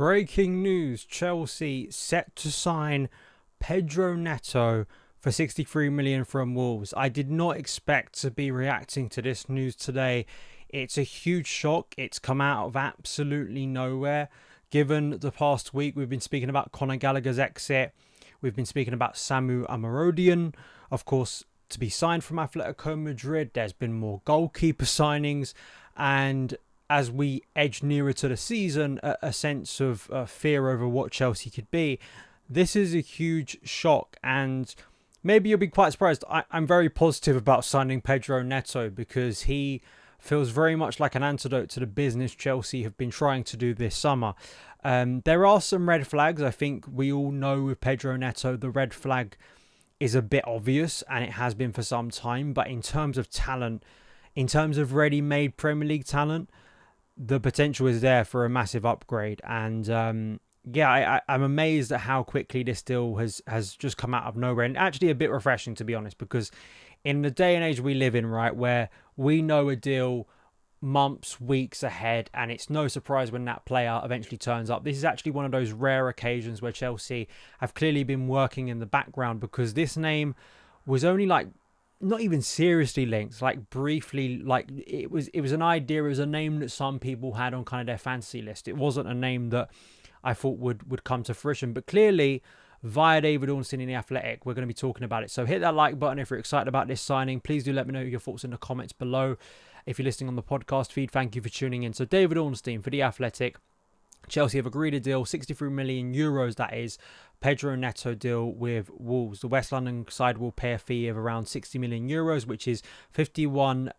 Breaking news, Chelsea set to sign Pedro Neto for 63 million from Wolves. I did not expect to be reacting to this news today. It's a huge shock. It's come out of absolutely nowhere. Given the past week, we've been speaking about Conor Gallagher's exit. We've been speaking about Samu Amarodian, of course, to be signed from Atletico Madrid. There's been more goalkeeper signings, and as we edge nearer to the season, a sense of fear over what Chelsea could be. This is a huge shock, and maybe you'll be quite surprised. I'm very positive about signing Pedro Neto because he feels very much like an antidote to the business Chelsea have been trying to do this summer. There are some red flags. I think we all know with Pedro Neto, the red flag is a bit obvious, and it has been for some time. But in terms of talent, in terms of ready-made Premier League talent, the potential is there for a massive upgrade. And I'm amazed at how quickly this deal has just come out of nowhere, and actually a bit refreshing, to be honest, because in the day and age we live in, right, where we know a deal months, weeks ahead, and it's no surprise when that player eventually turns up. This is actually one of those rare occasions where Chelsea have clearly been working in the background, because this name was only not even seriously linked, briefly, it was an idea, it was a name that some people had on kind of their fantasy list. It wasn't a name that I thought would come to fruition, but clearly via David Ornstein in The Athletic, we're going to be talking about it. So hit that like button if you're excited about this signing. Please do let me know your thoughts in the comments below. If you're listening on the podcast feed, thank you for tuning in. So David Ornstein for The Athletic. Chelsea have agreed a deal, 63 million euros, that is, Pedro Neto deal with Wolves. The West London side will pay a fee of around 60 million euros, which is 51,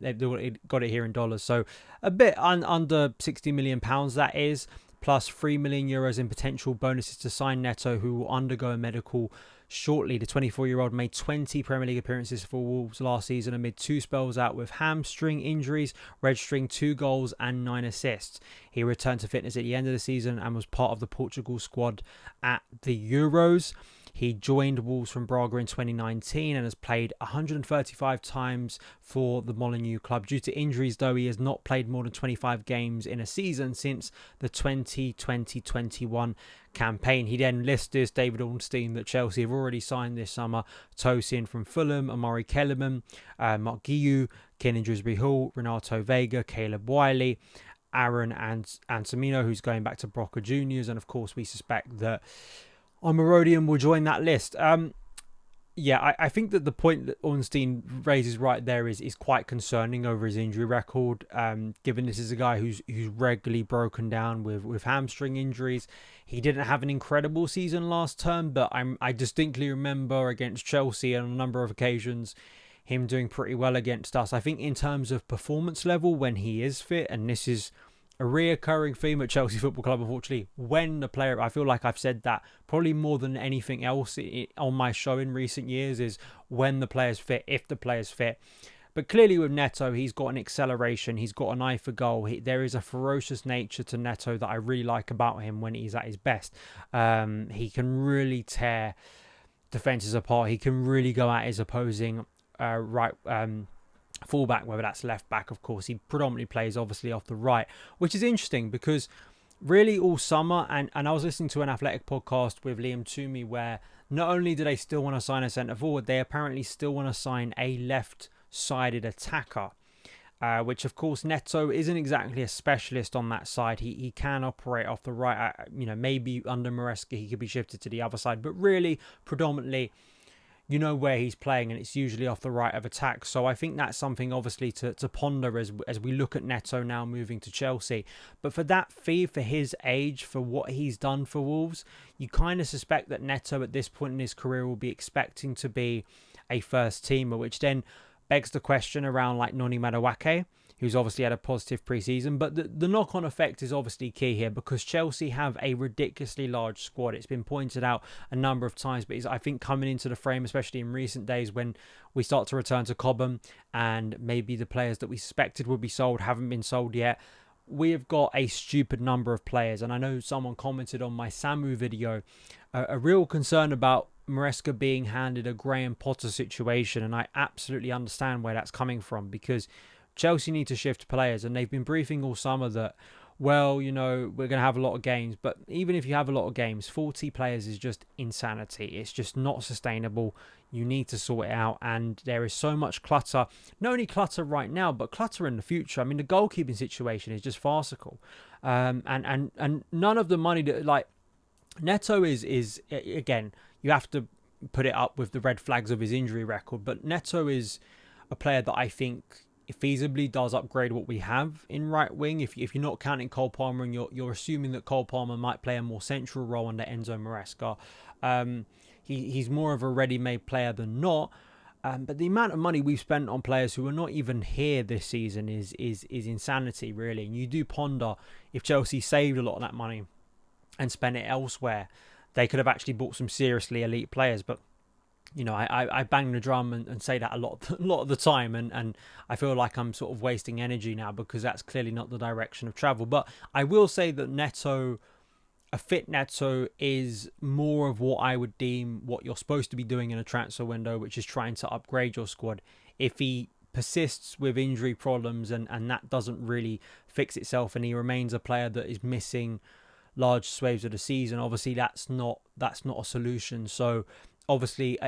they've got it here in dollars, so a bit under 60 million pounds, that is, plus 3 million euros in potential bonuses to sign Neto, who will undergo a medical shortly. The 24-year-old made 20 Premier League appearances for Wolves last season amid 2 spells out with hamstring injuries, registering 2 goals and 9 assists. He returned to fitness at the end of the season and was part of the Portugal squad at the Euros. He joined Wolves from Braga in 2019 and has played 135 times for the Molineux club. Due to injuries, though, he has not played more than 25 games in a season since the 2020-21 campaign. He then lists this, David Ornstein, that Chelsea have already signed this summer Tosin from Fulham, Amari Kellerman, Mark Guiu, Kenan Dewsbury-Hall, Renato Vega, Caleb Wiley, Aaron and Antamino, who's going back to Broca Juniors, and of course we suspect that Omarodian will join that list. I think that the point that Ornstein raises right there is quite concerning over his injury record, given this is a guy who's regularly broken down with hamstring injuries. He didn't have an incredible season last term, but I distinctly remember against Chelsea on a number of occasions him doing pretty well against us. I think in terms of performance level, when he is fit, and this is a reoccurring theme at Chelsea Football Club, unfortunately, when the player, I feel like I've said that probably more than anything else on my show in recent years, is when the player's fit, if the player's fit. But clearly with Neto, he's got an acceleration, he's got an eye for goal. There is a ferocious nature to Neto that I really like about him when he's at his best. He can really tear defences apart. He can really go at his opposing fullback, whether that's left back. Of course, he predominantly plays obviously off the right, which is interesting because really all summer, and I was listening to an Athletic podcast with Liam Toomey where not only do they still want to sign a centre forward, they apparently still want to sign a left-sided attacker, which of course Neto isn't exactly a specialist on that side. He can operate off the right. Maybe under Maresca he could be shifted to the other side, but really predominantly, you know where he's playing, and it's usually off the right of attack. So I think that's something obviously to ponder as we look at Neto now moving to Chelsea. But for that fee, for his age, for what he's done for Wolves, you kind of suspect that Neto at this point in his career will be expecting to be a first teamer, which then begs the question around like Noni Madueke, who's obviously had a positive pre-season. But the knock-on effect is obviously key here because Chelsea have a ridiculously large squad. It's been pointed out a number of times, but I think coming into the frame, especially in recent days when we start to return to Cobham and maybe the players that we suspected would be sold haven't been sold yet, we have got a stupid number of players. And I know someone commented on my Samu video, a real concern about Maresca being handed a Graham Potter situation, and I absolutely understand where that's coming from because Chelsea need to shift players, and they've been briefing all summer that well, we're going to have a lot of games. But even if you have a lot of games, 40 players is just insanity. It's just not sustainable. You need to sort it out. And there is so much clutter. Not only clutter right now, but clutter in the future. I mean, the goalkeeping situation is just farcical. And none of the money that, like, Neto is again, you have to put it up with the red flags of his injury record. But Neto is a player that I think feasibly does upgrade what we have in right wing. If you're not counting Cole Palmer and you're assuming that Cole Palmer might play a more central role under Enzo Maresca, he's more of a ready-made player than not. But the amount of money we've spent on players who are not even here this season is insanity, really. And you do ponder, if Chelsea saved a lot of that money and spent it elsewhere, they could have actually bought some seriously elite players. But I bang the drum and say that a lot of the time, and I feel like I'm sort of wasting energy now because that's clearly not the direction of travel. But I will say that Neto, a fit Neto, is more of what I would deem what you're supposed to be doing in a transfer window, which is trying to upgrade your squad. If he persists with injury problems and that doesn't really fix itself, and he remains a player that is missing large swathes of the season, obviously that's not a solution. So obviously,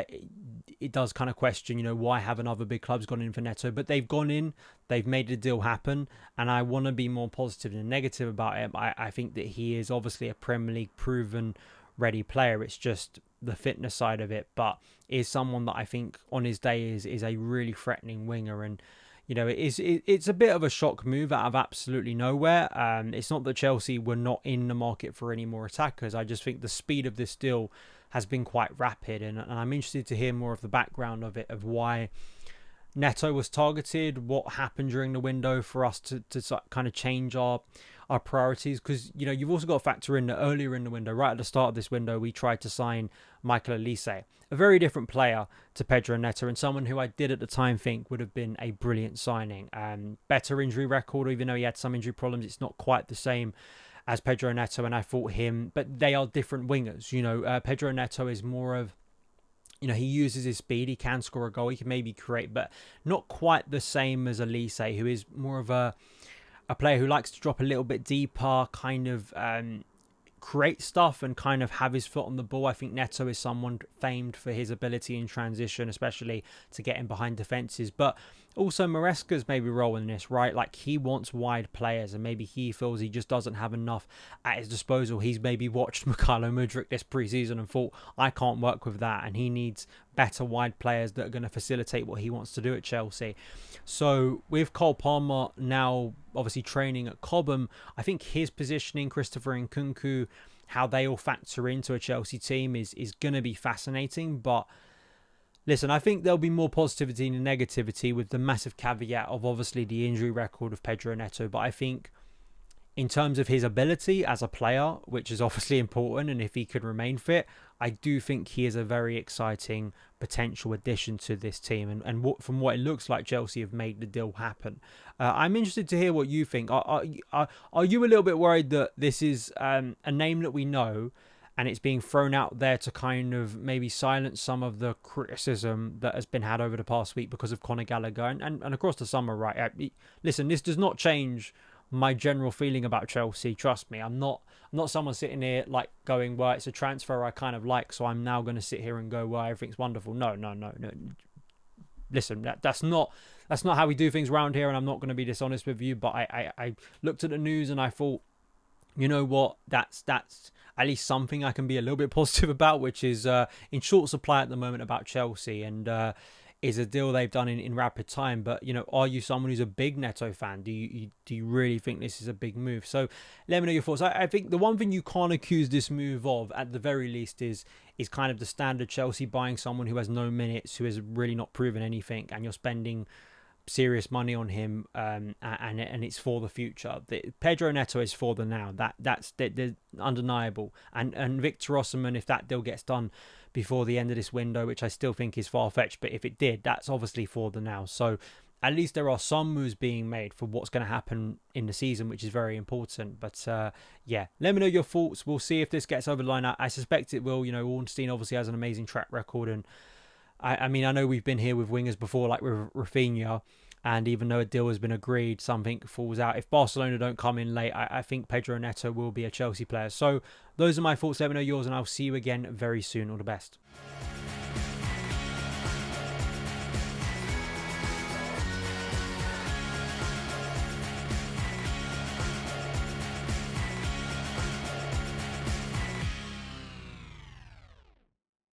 it does kind of question, why haven't other big clubs gone in for Neto? But they've gone in, they've made the deal happen, and I want to be more positive than negative about it. I think that he is obviously a Premier League proven, ready player. It's just the fitness side of it, but is someone that I think on his day is a really threatening winger. And it's a bit of a shock move out of absolutely nowhere. It's not that Chelsea were not in the market for any more attackers. I just think the speed of this deal has been quite rapid, and I'm interested to hear more of the background of it, of why Neto was targeted, what happened during the window for us to kind of change our priorities. Because you've also got to factor in that earlier in the window, right at the start of this window, we tried to sign Michael Elise, a very different player to Pedro Neto, and someone who I did at the time think would have been a brilliant signing. Better injury record, even though he had some injury problems, it's not quite the same as Pedro Neto, and I thought him, but they are different wingers. Pedro Neto is more of, he uses his speed, he can score a goal, he can maybe create, but not quite the same as Elise, who is more of a player who likes to drop a little bit deeper, kind of create stuff and kind of have his foot on the ball. I think Neto is someone famed for his ability in transition, especially to get in behind defences. But also Maresca's maybe role in this, right? Like, he wants wide players, and maybe he feels he just doesn't have enough at his disposal. He's maybe watched Mykhailo Mudryk this pre-season and thought, I can't work with that, and he needs better wide players that are going to facilitate what he wants to do at Chelsea. So with Cole Palmer now obviously training at Cobham, I think his positioning, Christopher Nkunku, how they all factor into a Chelsea team is going to be fascinating. But listen, I think there'll be more positivity than negativity, with the massive caveat of obviously the injury record of Pedro Neto. But I think in terms of his ability as a player, which is obviously important, and if he could remain fit, I do think he is a very exciting potential addition to this team. And from what it looks like, Chelsea have made the deal happen. I'm interested to hear what you think. Are you a little bit worried that this is a name that we know, and it's being thrown out there to kind of maybe silence some of the criticism that has been had over the past week because of Conor Gallagher and across the summer, right? Listen, this does not change my general feeling about Chelsea. Trust me, I'm not someone sitting here like going, well, it's a transfer I kind of like, so I'm now going to sit here and go, well, everything's wonderful. No. Listen, that's not how we do things around here, and I'm not going to be dishonest with you. But I looked at the news and I thought, you know what, that's at least something I can be a little bit positive about, which is in short supply at the moment about Chelsea, and is a deal they've done in rapid time. But are you someone who's a big Neto fan? Do you really think this is a big move? So let me know your thoughts. I think the one thing you can't accuse this move of, at the very least, is kind of the standard Chelsea buying someone who has no minutes, who has really not proven anything, and you're spending serious money on him, and it's for the future. Pedro Neto is for the now. That's undeniable. And Victor Osimhen, if that deal gets done before the end of this window, which I still think is far-fetched, but if it did, that's obviously for the now. So at least there are some moves being made for what's going to happen in the season, which is very important. But yeah, let me know your thoughts. We'll see if this gets over the line. I suspect it will. Ornstein obviously has an amazing track record, and I mean, I know we've been here with wingers before, like with Rafinha, And even though a deal has been agreed, something falls out. If Barcelona don't come in late, I think Pedro Neto will be a Chelsea player. So those are my thoughts. Let me know yours, and I'll see you again very soon. All the best.